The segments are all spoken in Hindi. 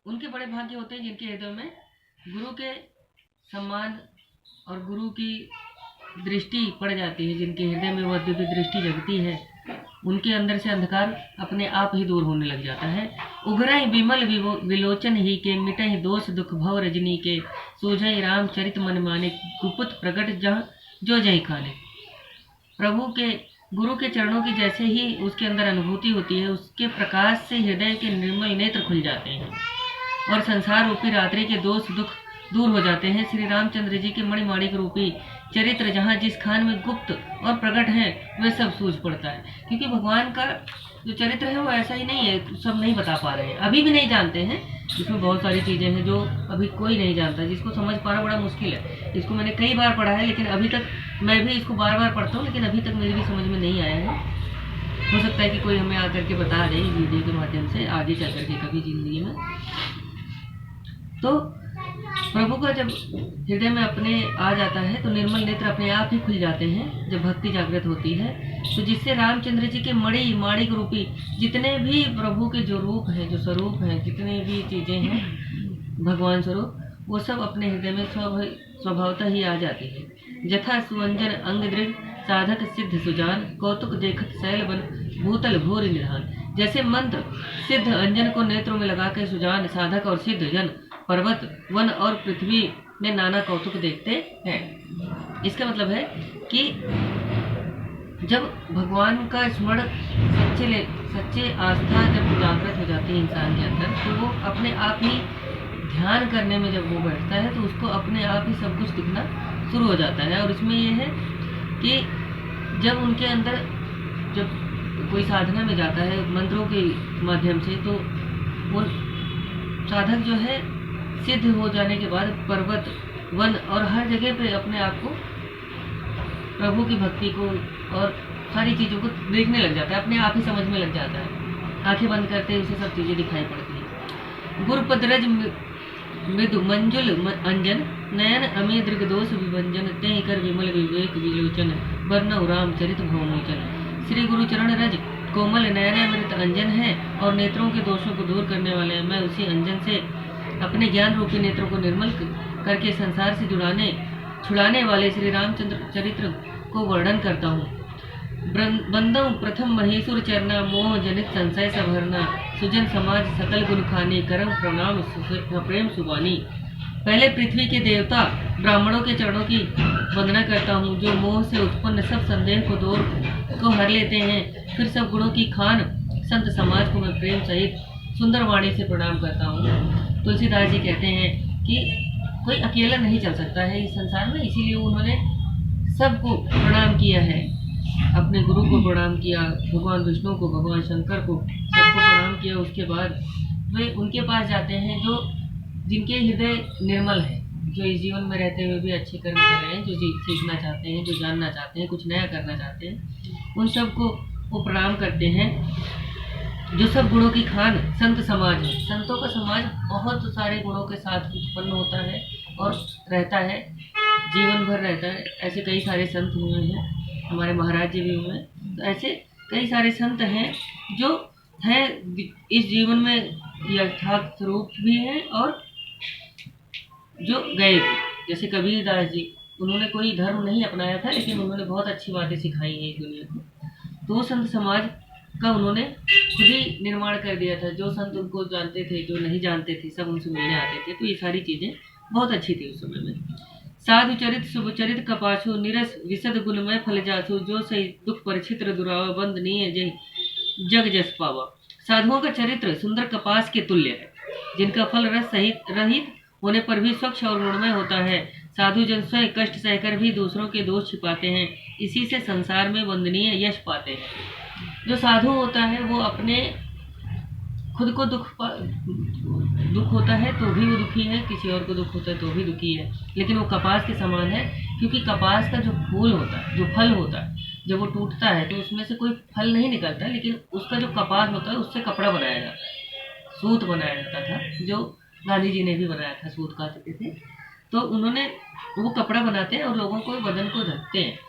उनके बड़े भाग्य होते हैं जिनके हृदय में गुरु के सम्मान और गुरु की दृष्टि पड़ जाती है, जिनके हृदय में वह दिव्य दृष्टि जगती है, उनके अंदर से अंधकार अपने आप ही दूर होने लग जाता है। उघरई विमल विलोचन ही के, मिटई दोष दुख भव रजनी के, सूझई रामचरित मन माने, गुपुत प्रकट जहाँ जो जय खाने। प्रभु के गुरु के चरणों की जैसे ही उसके अंदर अनुभूति होती है, उसके प्रकाश से हृदय के निर्मल नेत्र खुल जाते हैं और संसार रूपी रात्रि के दोष दुख दूर हो जाते हैं। श्री रामचंद्र जी के मणिमाणिक रूपी चरित्र जहाँ जिस खान में गुप्त और प्रकट है, वह सब सूझ पड़ता है। क्योंकि भगवान का जो चरित्र है वो ऐसा ही नहीं है, सब नहीं बता पा रहे हैं, अभी भी नहीं जानते हैं। इसमें बहुत सारी चीजें हैं जो अभी कोई नहीं जानता, जिसको समझ पाना बड़ा मुश्किल है। इसको मैंने कई बार पढ़ा है, लेकिन अभी तक मैं भी इसको बार बार पढ़ता हूँ, लेकिन अभी तक मेरी भी समझ में नहीं आया है। हो सकता है कि कोई हमें आकर के बता दे वीडियो के माध्यम से आगे चल करके कभी जिंदगी में। तो प्रभु का जब हृदय में अपने आ जाता है तो निर्मल नेत्र अपने आप ही खुल जाते हैं जब भक्ति जागृत होती है। तो जिससे रामचंद्र जी के मणि माणिक रूपी जितने भी प्रभु के जो रूप हैं, जो स्वरूप हैं, जितने भी चीजें हैं भगवान स्वरूप, वो सब अपने हृदय में स्वभावतः ही आ जाती है। जथा सुअंजन अंग दृढ़ साधक सिद्ध सुजान, कौतुक देखत शैल बन भूतल भूरि निधान। जैसे मंत्र सिद्ध अंजन को नेत्रों में लगाकर सुजान साधक और सिद्ध जन पर्वत वन और पृथ्वी में नाना कौतुक देखते हैं। इसका मतलब है कि जब भगवान का स्मरण सच्चे आस्था जब जागृत हो जाती है इंसान के अंदर, तो वो अपने आप ही ध्यान करने में जब वो बैठता है तो उसको अपने आप ही सब कुछ दिखना शुरू हो जाता है। और इसमें यह है कि जब उनके अंदर जब कोई साधना में जाता है मंत्रों के माध्यम से, तो वो साधक जो है सिद्ध हो जाने के बाद पर्वत वन और हर जगह पे अपने आप को प्रभु की भक्ति को और सारी चीज़ों को देखने लग जाता है, अपने आप ही समझ में लग जाता है। आंखें बंद करते ही उसे सब चीज़ें दिखाई पड़ती हैं। गुरपदरज मृदु मंजुल अंजन नयन अमी दृग दोष विभंजन, ते कर विमल विवेक विलोचन, वर्ण रामचरित भवमोचन। श्री गुरु चरण रज कोमल नयन अमृत अंजन है और नेत्रों के दोषों को दूर करने वाले हैं। मैं उसी अंजन से अपने ज्ञान रूपी नेत्रों को निर्मल करके संसार से छुड़ाने वाले श्री रामचंद्र चरित्र को वर्णन करता हूँ। बंदौ प्रथम महेश्वर चरना, मोह जनित संशय सभरना, सुजन समाज सकल गुण खाने, करम प्रणाम प्रेम सुबानी। पहले पृथ्वी के देवता ब्राह्मणों के चरणों की वंदना करता हूँ, जो मोह से उत्पन्न सब संदेह को हर लेते हैं। फिर सब गुणों की खान संत समाज को मैं प्रेम सहित सुंदर वाणी से प्रणाम करता हूँ। तुलसीदास जी कहते हैं कि कोई अकेला नहीं चल सकता है इस संसार में, इसीलिए उन्होंने सबको प्रणाम किया है। अपने गुरु को प्रणाम किया, भगवान विष्णु को, भगवान शंकर को, सबको प्रणाम किया। उसके बाद वे उनके पास जाते हैं जो जिनके हृदय निर्मल है, जो इस जीवन में रहते हुए भी अच्छे कर्म कर रहे हैं, जो सीखना चाहते हैं, जो जानना चाहते हैं, कुछ नया करना चाहते हैं, उन सबको वो प्रणाम करते हैं। जो सब गुणों की खान संत समाज है। संतों का समाज बहुत सारे गुणों के साथ उत्पन्न होता है और रहता है, जीवन भर रहता है। ऐसे कई सारे संत हुए हैं, हमारे महाराज जी भी हुए हैं। तो ऐसे कई सारे संत हैं जो हैं इस जीवन में यथार्थ स्वरूप भी हैं और जो गए थे। जैसे कबीर दास जी, उन्होंने कोई धर्म नहीं अपनाया था, लेकिन उन्होंने बहुत अच्छी बातें सिखाई हैं इस दुनिया को। तो वो संत समाज का उन्होंने खुद ही निर्माण कर दिया था। जो संत उनको जानते थे, जो नहीं जानते थे, सब उनसे मिलने आते थे। तो ये सारी चीज़ें बहुत अच्छी थी उस समय में। साधु चरित शुभ चरित कपाछू, निरस विशद गुणमय फल जासु, जो सही दुख परिचित्र दुरावा, बंदनीय जय जग जस पावा। साधुओं का चरित्र सुंदर कपास के तुल्य है, जिनका फल रस सहित रहित होने पर भी स्वच्छ और गुणमय होता है। साधु जन स्वयं कष्ट सहकर भी दूसरों के दोष छिपाते हैं, इसी से संसार में वंदनीय यश पाते हैं। जो साधु होता है वो अपने खुद को दुख होता है तो भी वो दुखी है, किसी और को दुख होता है तो भी दुखी है, लेकिन वो कपास के समान है। क्योंकि कपास का जो फूल होता है, जो फल होता है, जब वो टूटता है तो उसमें से कोई फल नहीं निकलता, लेकिन उसका जो कपास होता है उससे कपड़ा बनाया जाता है, सूत बनाया जाता था, जो गांधी जी ने भी बनाया था, सूत काटते थे। तो उन्होंने वो कपड़ा बनाते हैं और लोगों को बदन को ढकते हैं।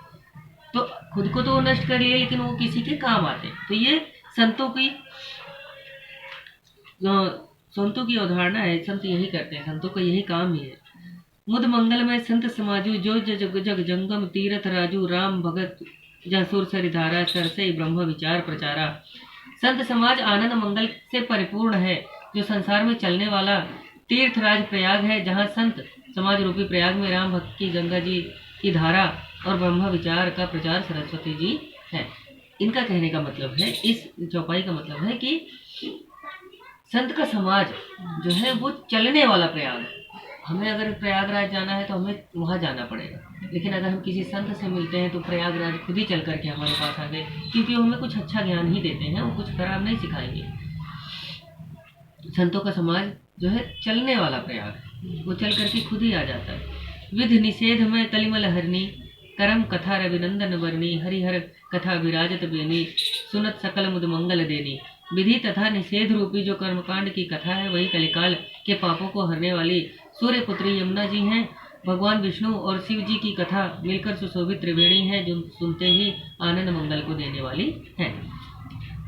तो खुद को तो वो नष्ट कर लिए, लेकिन वो किसी के काम आते हैं। तो ये संतों की संतों की अवधारणा है, संत यही करते हैं, संतों का यही काम ही है। मुद मंगल में संत समाजू जो जग जग जंगम तीरथ राजू राम भगत जसुर सरिधारा सरसई ब्रह्म विचार प्रचारा। संत समाज आनंद मंगल से परिपूर्ण है, जो संसार में चलने वाला तीर्थराज प्रयाग है, जहाँ संत समाज रूपी प्रयाग में राम भक्त की गंगा जी की धारा और ब्रह्म विचार का प्रचार सरस्वती जी है। इनका कहने का मतलब है, इस चौपाई का मतलब है कि संत का समाज जो है वो चलने वाला प्रयाग है। हमें अगर प्रयागराज जाना है तो हमें वहाँ जाना पड़ेगा, लेकिन अगर हम किसी संत से मिलते हैं तो प्रयागराज खुद ही चल करके हमारे पास आ गए, क्योंकि वो हमें कुछ अच्छा ज्ञान ही देते हैं, वो कुछ खराब नहीं सिखाएंगे। संतों का समाज जो है चलने वाला प्रयाग है, वो चल करके खुद ही आ जाता है। विधि निषेध में कलिमल हरनी करम कथा रविनंदन वर्णी हरिहर कथा विराजत बेनी सुनत सकल मुद मंगल देनी। विधि तथा निषेध रूपी जो कर्मकांड की कथा है वही कलिकाल के पापों को हरने वाली सूर्य पुत्री यमुना जी हैं। भगवान विष्णु और शिव जी की कथा मिलकर सुशोभित त्रिवेणी है, जो सुनते ही आनंद मंगल को देने वाली है।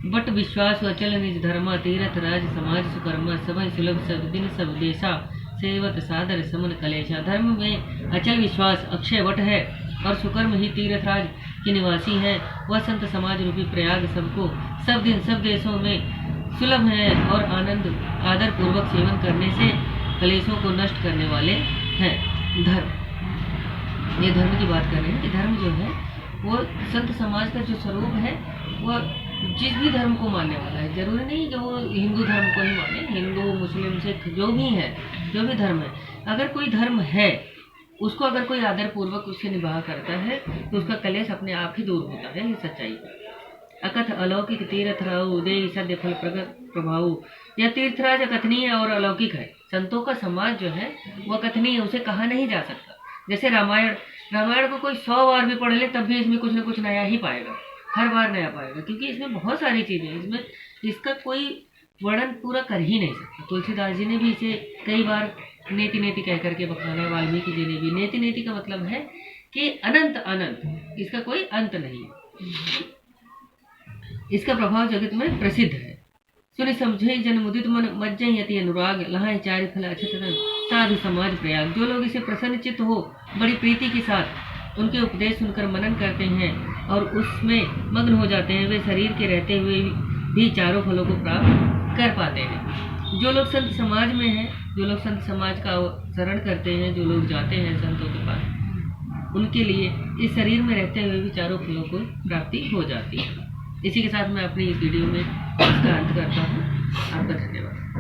बट विश्वास अचल निज धर्म तीरथ राज समाज सुकर्म सब सुलभ सब दिन सब देशा सेवत सादर समन कलेशा। धर्म में अचल विश्वास अक्षय वट है और सुकर्म ही तीर्थराज के निवासी हैं। वह संत समाज रूपी प्रयाग सबको सब दिन सब देशों में सुलभ है और आनंद आदर पूर्वक सेवन करने से कलेशों को नष्ट करने वाले हैं। धर्म, ये धर्म की बात कर रहे हैं कि धर्म जो है वो संत समाज का जो स्वरूप है वह जिस भी धर्म को मानने वाला है, जरूरी नहीं कि वो हिंदू धर्म को ही माने, हिंदू मुस्लिम सिख जो भी है, जो भी धर्म है, अगर कोई धर्म है उसको अगर कोई आदर पूर्वक उससे निभाव करता है तो उसका कलेश अपने आप ही दूर होता है। ये सच्चाई है। अकथ अलौकिक तीर्थ राहु उदय सद्य फल प्रगत प्रभाव। यह तीर्थराज अकथनीय और अलौकिक है। संतों का समाज जो है वह कथनीय, उसे कहा नहीं जा सकता। जैसे रामायण को कोई 100 बार भी पढ़ ले तब भी इसमें कुछ न कुछ नया ही पाएगा, हर बार नया पाएगा, क्योंकि इसमें बहुत सारी चीजें हैं, इसमें इसका कोई वर्णन पूरा कर ही नहीं सकता। तुलसीदास जी ने भी इसे कई बार नेति नेति कह करके बखाना है, वाल्मीकि जी ने भी। नेति नेति का मतलब है कि अनंत अनंत, इसका कोई अंत नहीं है। इसका प्रभाव जगत में प्रसिद्ध है। सुनि समझे जन मुदित मन मज्जय यति अनुराग लहाय चारि फल अछतन साधु समाज प्रयाग। जो लोग इसे प्रसन्नचित्त हो बड़ी प्रीति के साथ उनके उपदेश सुनकर मनन करते हैं और उसमें मग्न हो जाते हैं, वे शरीर के रहते हुए भी चारों फलों को प्राप्त कर पाते हैं। जो लोग संत समाज में हैं, जो लोग संत समाज का शरण करते हैं, जो लोग जाते हैं संतों के पास, उनके लिए इस शरीर में रहते हुए भी चारों फलों को प्राप्ति हो जाती है। इसी के साथ मैं अपनी इस वीडियो में इसका अंत करता हूँ। आपका धन्यवाद।